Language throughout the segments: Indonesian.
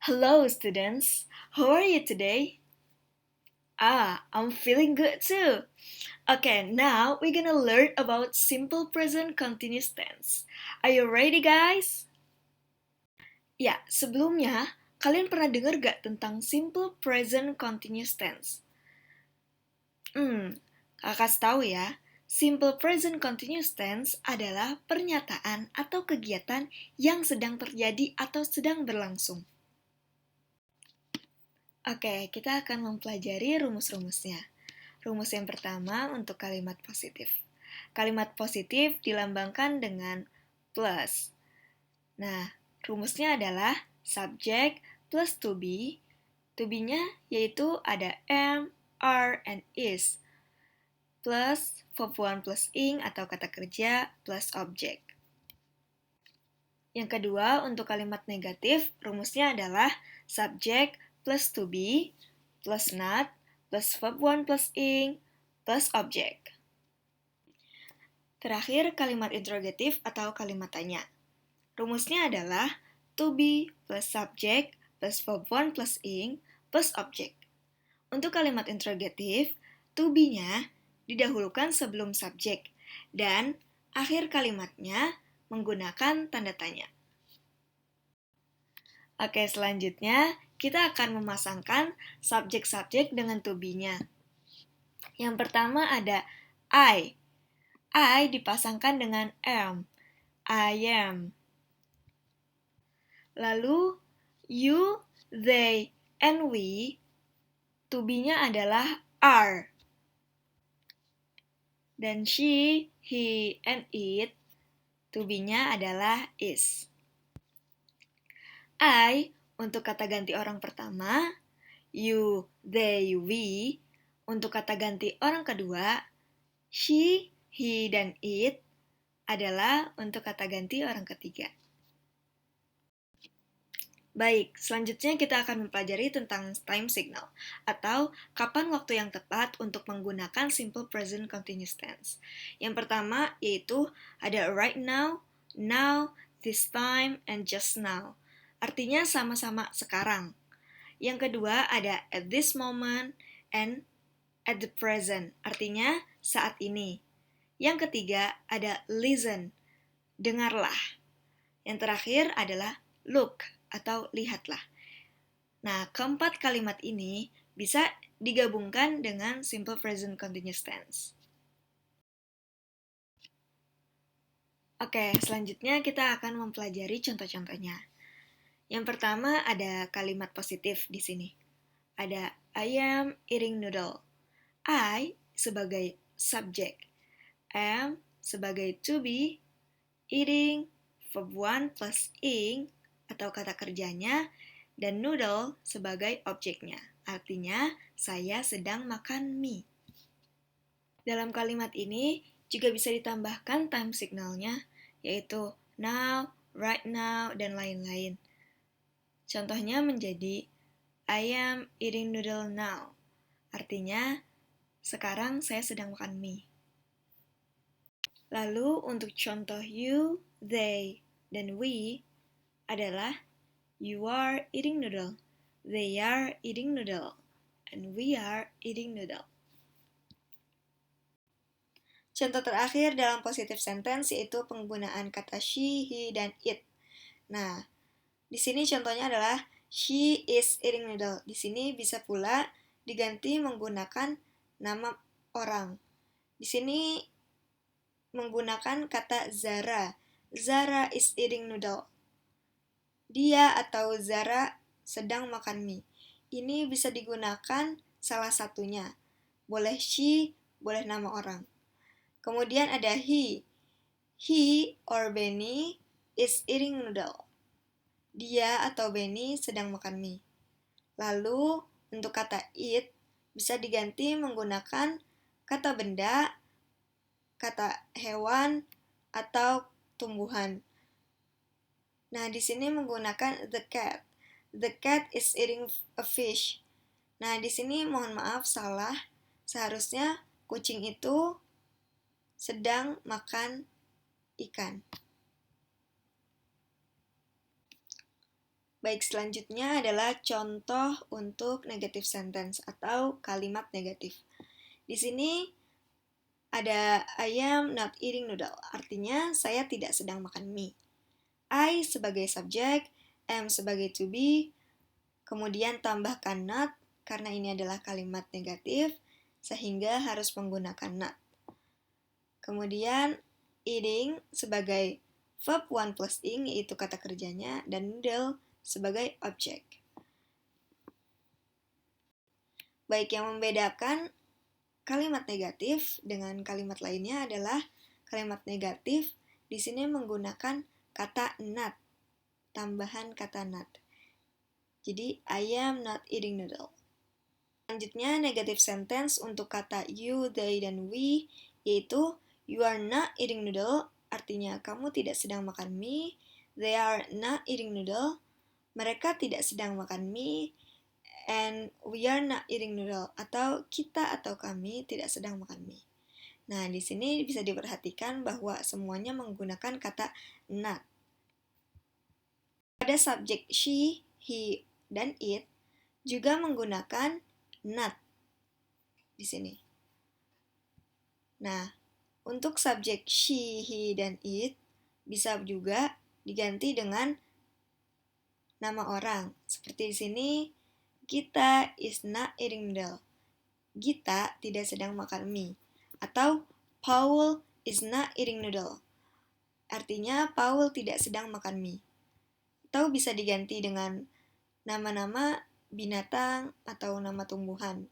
Hello, students. How are you today? I'm feeling good too. Okay, now we're gonna learn about simple present continuous tense. Are you ready, guys? Ya, sebelumnya, kalian pernah dengar gak tentang simple present continuous tense? Kakak kasih tahu ya. Simple present continuous tense adalah pernyataan atau kegiatan yang sedang terjadi atau sedang berlangsung. Oke, kita akan mempelajari rumus-rumusnya. Rumus yang pertama untuk kalimat positif. Kalimat positif dilambangkan dengan plus. Nah, rumusnya adalah subject plus to be. To be-nya yaitu ada am, are, and is. Plus verb one plus ing atau kata kerja plus object. Yang kedua, untuk kalimat negatif, rumusnya adalah subject plus to be plus not plus verb one plus ing plus object. Terakhir, kalimat interrogatif atau kalimat tanya. Rumusnya adalah to be plus subject plus verb one plus ing plus object. Untuk kalimat interrogatif, to be-nya didahulukan sebelum subjek dan akhir kalimatnya menggunakan tanda tanya. Oke, selanjutnya kita akan memasangkan subjek-subjek dengan to be-nya. Yang pertama ada I. I dipasangkan dengan am. I am. Lalu you, they, and we, to be-nya adalah are. Dan she, he, and it, to be-nya adalah is. I untuk kata ganti orang pertama, you, they, we untuk kata ganti orang kedua, she, he, dan it adalah untuk kata ganti orang ketiga. Baik, selanjutnya kita akan mempelajari tentang time signal atau kapan waktu yang tepat untuk menggunakan simple present continuous tense. Yang pertama yaitu ada right now, now, this time, and just now. Artinya sama-sama sekarang. Yang kedua ada at this moment and at the present. Artinya saat ini. Yang ketiga ada listen, dengarlah. Yang terakhir adalah look atau lihatlah. Nah, keempat kalimat ini bisa digabungkan dengan simple present continuous tense. Oke, selanjutnya kita akan mempelajari contoh-contohnya. Yang pertama ada kalimat positif di sini. Ada I am eating noodle. I sebagai subjek, am sebagai to be, eating verb one plus ing atau kata kerjanya, dan noodle sebagai objeknya. Artinya, saya sedang makan mie. Dalam kalimat ini juga bisa ditambahkan time signalnya, yaitu now, right now, dan lain-lain. Contohnya menjadi I am eating noodle now. Artinya, sekarang saya sedang makan mie. Lalu untuk contoh you, they, dan we adalah you are eating noodle, they are eating noodle, and we are eating noodle. Contoh terakhir dalam positive sentence yaitu penggunaan kata she, he, dan it. Nah, di sini contohnya adalah she is eating noodle. Di sini bisa pula diganti menggunakan nama orang. Di sini menggunakan kata Zara. Zara is eating noodle. Dia atau Zara sedang makan mie. Ini bisa digunakan salah satunya. Boleh she, boleh nama orang. Kemudian ada he. He or Benny is eating noodle. Dia atau Benny sedang makan mie. Lalu untuk kata it bisa diganti menggunakan kata benda, kata hewan, atau tumbuhan. Nah, di sini menggunakan the cat. The cat is eating a fish. Nah, di sini mohon maaf salah. Seharusnya kucing itu sedang makan ikan. Baik, selanjutnya adalah contoh untuk negative sentence atau kalimat negatif. Di sini ada I am not eating noodle, artinya saya tidak sedang makan mie. I sebagai subjek, am sebagai to be, kemudian tambahkan not, karena ini adalah kalimat negatif, sehingga harus menggunakan not. Kemudian eating sebagai verb 1 plus ing, yaitu kata kerjanya, dan noodle sebagai objek. Baik, yang membedakan kalimat negatif dengan kalimat lainnya adalah kalimat negatif di sini menggunakan kata not, tambahan kata not. Jadi, I am not eating noodle. Selanjutnya, negative sentence untuk kata you, they, dan we, yaitu you are not eating noodle, artinya kamu tidak sedang makan mie. They are not eating noodle, mereka tidak sedang makan mie. And we are not eating noodle, atau kita atau kami tidak sedang makan mie. Nah, di sini bisa diperhatikan bahwa semuanya menggunakan kata not. Pada subjek she, he, dan it juga menggunakan not di sini. Nah, untuk subjek she, he, dan it bisa juga diganti dengan nama orang. Seperti di sini, Gita is not eating noodle. Gita tidak sedang makan mie. Atau Paul is not eating noodle. Artinya Paul tidak sedang makan mie. Atau bisa diganti dengan nama-nama binatang atau nama tumbuhan.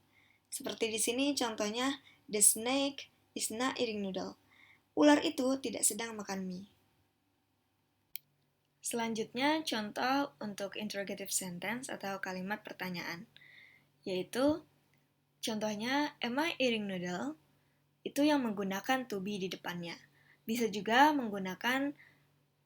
Seperti di sini contohnya, the snake is not eating noodle. Ular itu tidak sedang makan mie. Selanjutnya, contoh untuk interrogative sentence atau kalimat pertanyaan. Yaitu, contohnya, am I eating noodle? Itu yang menggunakan to be di depannya. Bisa juga menggunakan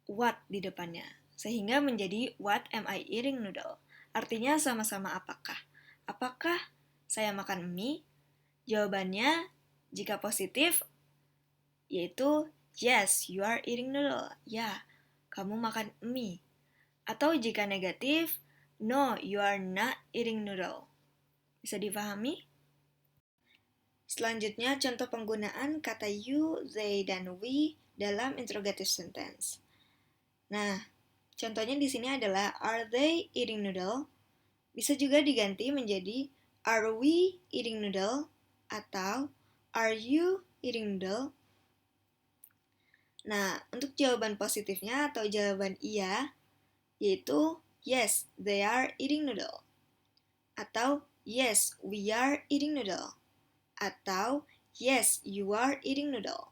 what di depannya. Sehingga menjadi what am I eating noodle? Artinya sama-sama apakah. Apakah saya makan mie? Jawabannya, jika positif, yaitu yes, you are eating noodle. Ya, kamu makan mie. Atau jika negatif, no, you are not eating noodle. Bisa dipahami? Selanjutnya, contoh penggunaan kata you, they, dan we dalam interrogative sentence. Nah, contohnya di sini adalah are they eating noodle? Bisa juga diganti menjadi are we eating noodle? Atau are you eating noodle? Nah, untuk jawaban positifnya atau jawaban iya, yaitu yes, they are eating noodle. Atau yes, we are eating noodle. Atau yes, you are eating noodle.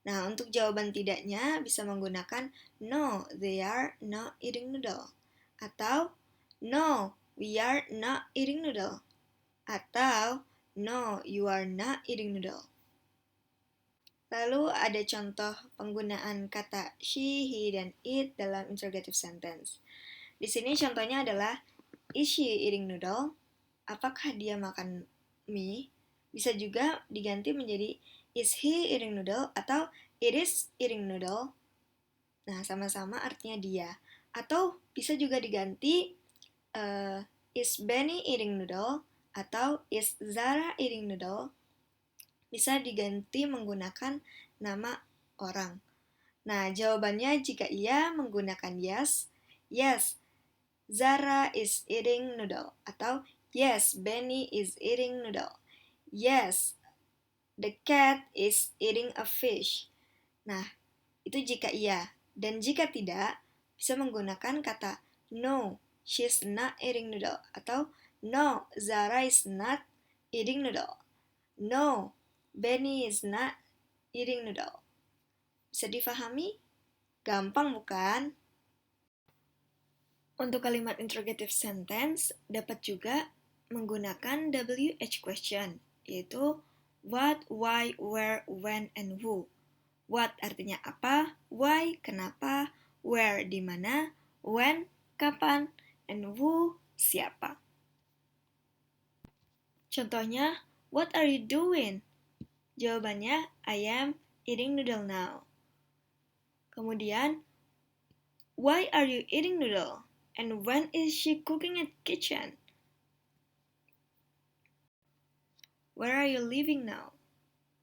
Nah, untuk jawaban tidaknya bisa menggunakan no, they are not eating noodle. Atau no, we are not eating noodle. Atau no, you are not eating noodle. Lalu ada contoh penggunaan kata she, he, dan it dalam interrogative sentence. Di sini contohnya adalah is she eating noodle? Apakah dia makan mie? Bisa juga diganti menjadi is he eating noodle atau it is eating noodle. Nah, sama-sama artinya dia. Atau bisa juga diganti is Benny eating noodle atau is Zara eating noodle. Bisa diganti menggunakan nama orang. Nah, jawabannya jika iya menggunakan yes, yes, Zara is eating noodle. Atau yes, Benny is eating noodle. Yes, the cat is eating a fish. Nah, itu jika iya. Dan jika tidak, bisa menggunakan kata no, she's not eating noodle. Atau no, Zara is not eating noodle. No, Benny is not eating noodle. Bisa difahami? Gampang bukan? Untuk kalimat interrogative sentence, dapat juga menggunakan WH question, yaitu what, why, where, when, and who. What artinya apa, why, kenapa, where, di mana, when, kapan, and who, siapa. Contohnya, what are you doing? Jawabannya, I am eating noodle now. Kemudian, why are you eating noodle? And when is she cooking at kitchen? Where are you living now?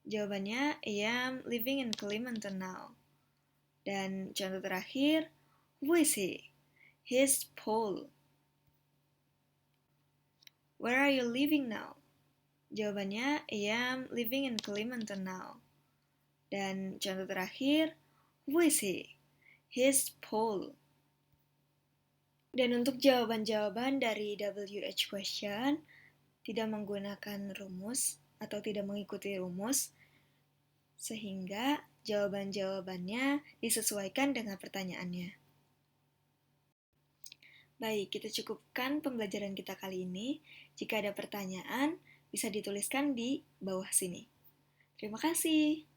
Jawabannya, I am living in Kalimantan now. Dan contoh terakhir, who is he? He's Paul. Where are you living now? Jawabannya, I am living in Kalimantan now. Dan contoh terakhir, who is he? He's Paul. Dan untuk jawaban-jawaban dari WH question, tidak menggunakan rumus atau tidak mengikuti rumus, sehingga jawaban-jawabannya disesuaikan dengan pertanyaannya. Baik, kita cukupkan pembelajaran kita kali ini. Jika ada pertanyaan, bisa dituliskan di bawah sini. Terima kasih.